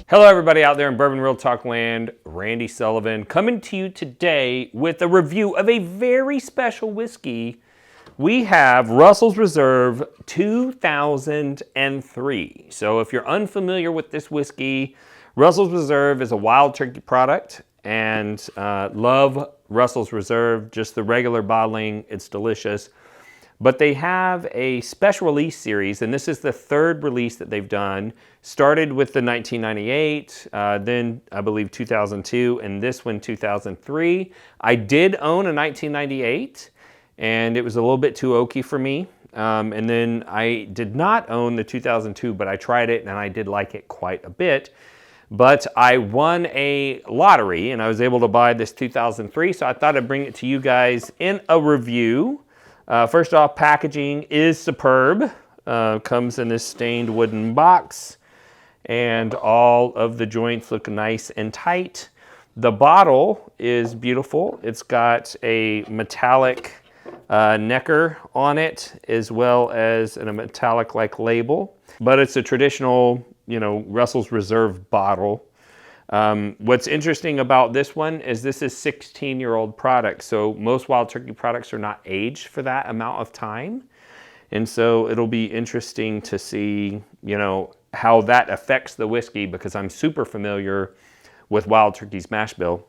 Hello everybody out there in Bourbon Real Talk land, Randy Sullivan coming to you today with a review of a very special whiskey. We have Russell's Reserve 2003. So if you're unfamiliar with this whiskey, Russell's Reserve is a wild turkey product, and love Russell's Reserve, just the regular bottling, it's delicious. But they have a special release series, and this is the third release that they've done. Started with the 1998, then I believe 2002, and this one 2003. I did own a 1998, and it was a little bit too oaky for me. And then I did not own the 2002, but I tried it, and I did like it quite a bit. But I won a lottery, and I was able to buy this 2003, so I thought I'd bring it to you guys in a review. First off, packaging is superb. Comes in this stained wooden box, and all of the joints look nice and tight. The bottle is beautiful. It's got a metallic necker on it, as well as a metallic-like label. But it's a traditional, Russell's Reserve bottle. What's interesting about this one is this is 16-year-old product. So most wild turkey products are not aged for that amount of time. And so it'll be interesting to see, how that affects the whiskey, because I'm super familiar with wild turkey's mash bill.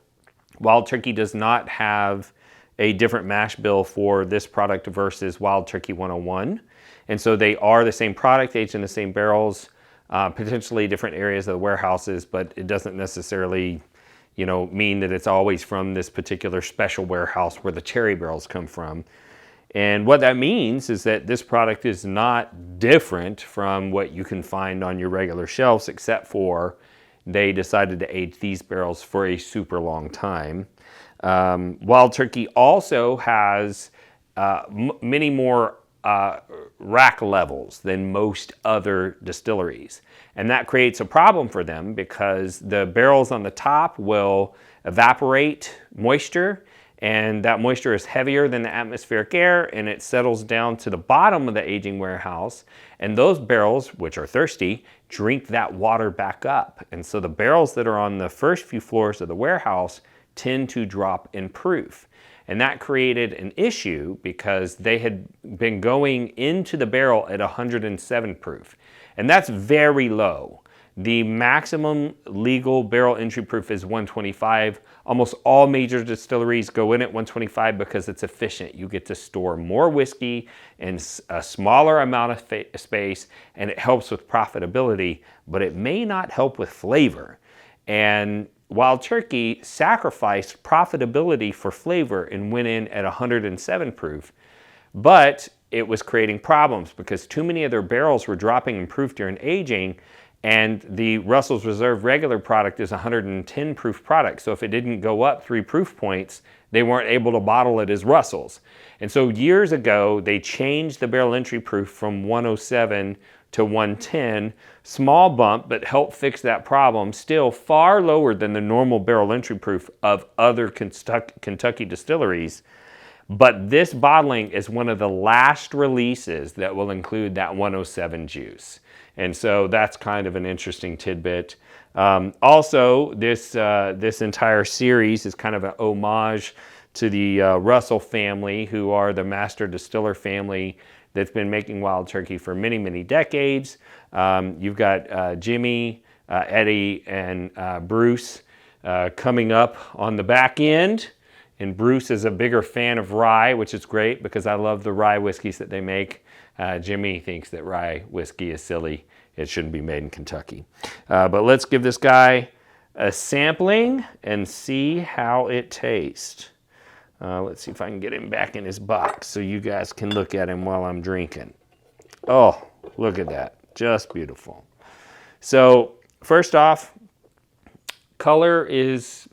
Wild turkey does not have a different mash bill for this product versus Wild Turkey 101. And so they are the same product, aged in the same barrels. Potentially different areas of the warehouses, but it doesn't necessarily, mean that it's always from this particular special warehouse where the cherry barrels come from. And what that means is that this product is not different from what you can find on your regular shelves, except for they decided to age these barrels for a super long time. Wild Turkey also has many more rack levels than most other distilleries. And that creates a problem for them, because the barrels on the top will evaporate moisture, and that moisture is heavier than the atmospheric air, and it settles down to the bottom of the aging warehouse. And those barrels, which are thirsty, drink that water back up. And so the barrels that are on the first few floors of the warehouse tend to drop in proof. And that created an issue because they had been going into the barrel at 107 proof. And that's very low. The maximum legal barrel entry proof is 125. Almost all major distilleries go in at 125 because it's efficient. You get to store more whiskey in a smaller amount of space, and it helps with profitability, but it may not help with flavor. And Wild Turkey sacrificed profitability for flavor and went in at 107 proof, but it was creating problems because too many of their barrels were dropping in proof during aging, and the Russell's Reserve regular product is a 110 proof product. So if it didn't go up 3 proof points, they weren't able to bottle it as Russell's. And so years ago, they changed the barrel entry proof from 107 to 110, small bump, but helped fix that problem. Still far lower than the normal barrel entry proof of other Kentucky distilleries. But this bottling is one of the last releases that will include that 107 juice. And so that's kind of an interesting tidbit. Also, this entire series is kind of an homage to the Russell family, who are the master distiller family that's been making wild turkey for many, many decades. You've got Jimmy, Eddie, and Bruce coming up on the back end. And Bruce is a bigger fan of rye, which is great because I love the rye whiskeys that they make. Jimmy thinks that rye whiskey is silly. It shouldn't be made in Kentucky. But let's give this guy a sampling and see how it tastes. Let's see if I can get him back in his box so you guys can look at him while I'm drinking. Oh, look at that. Just beautiful. So first off, color is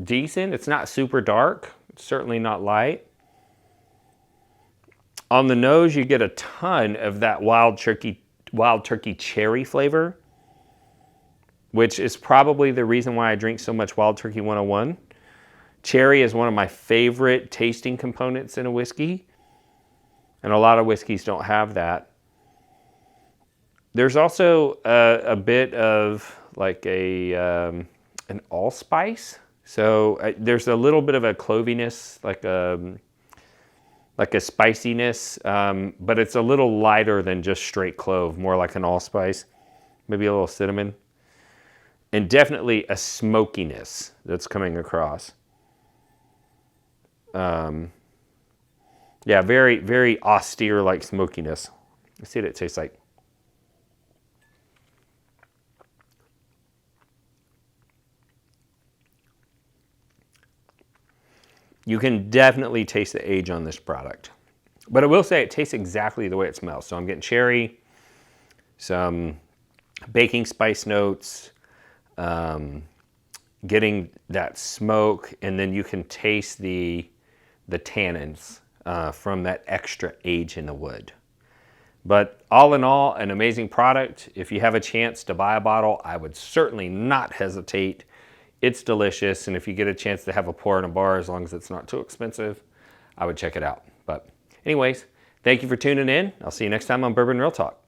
decent. It's not super dark. It's certainly not light. On the nose, you get a ton of that wild turkey cherry flavor, which is probably the reason why I drink so much Wild Turkey 101. Cherry is one of my favorite tasting components in a whiskey, and a lot of whiskeys don't have that. There's also a bit of like an allspice. So there's a little bit of a cloviness, like a spiciness, but it's a little lighter than just straight clove, more like an allspice, maybe a little cinnamon, and definitely a smokiness that's coming across. Yeah, very, very austere like smokiness. Let's see what it tastes like. You can definitely taste the age on this product. But I will say it tastes exactly the way it smells. So I'm getting cherry, some baking spice notes, getting that smoke, and then you can taste the tannins from that extra age in the wood. But all in all, an amazing product. If you have a chance to buy a bottle, I would certainly not hesitate. It's delicious, and if you get a chance to have a pour in a bar, as long as it's not too expensive, I would check it out. But anyways, thank you for tuning in. I'll see you next time on Bourbon Real Talk.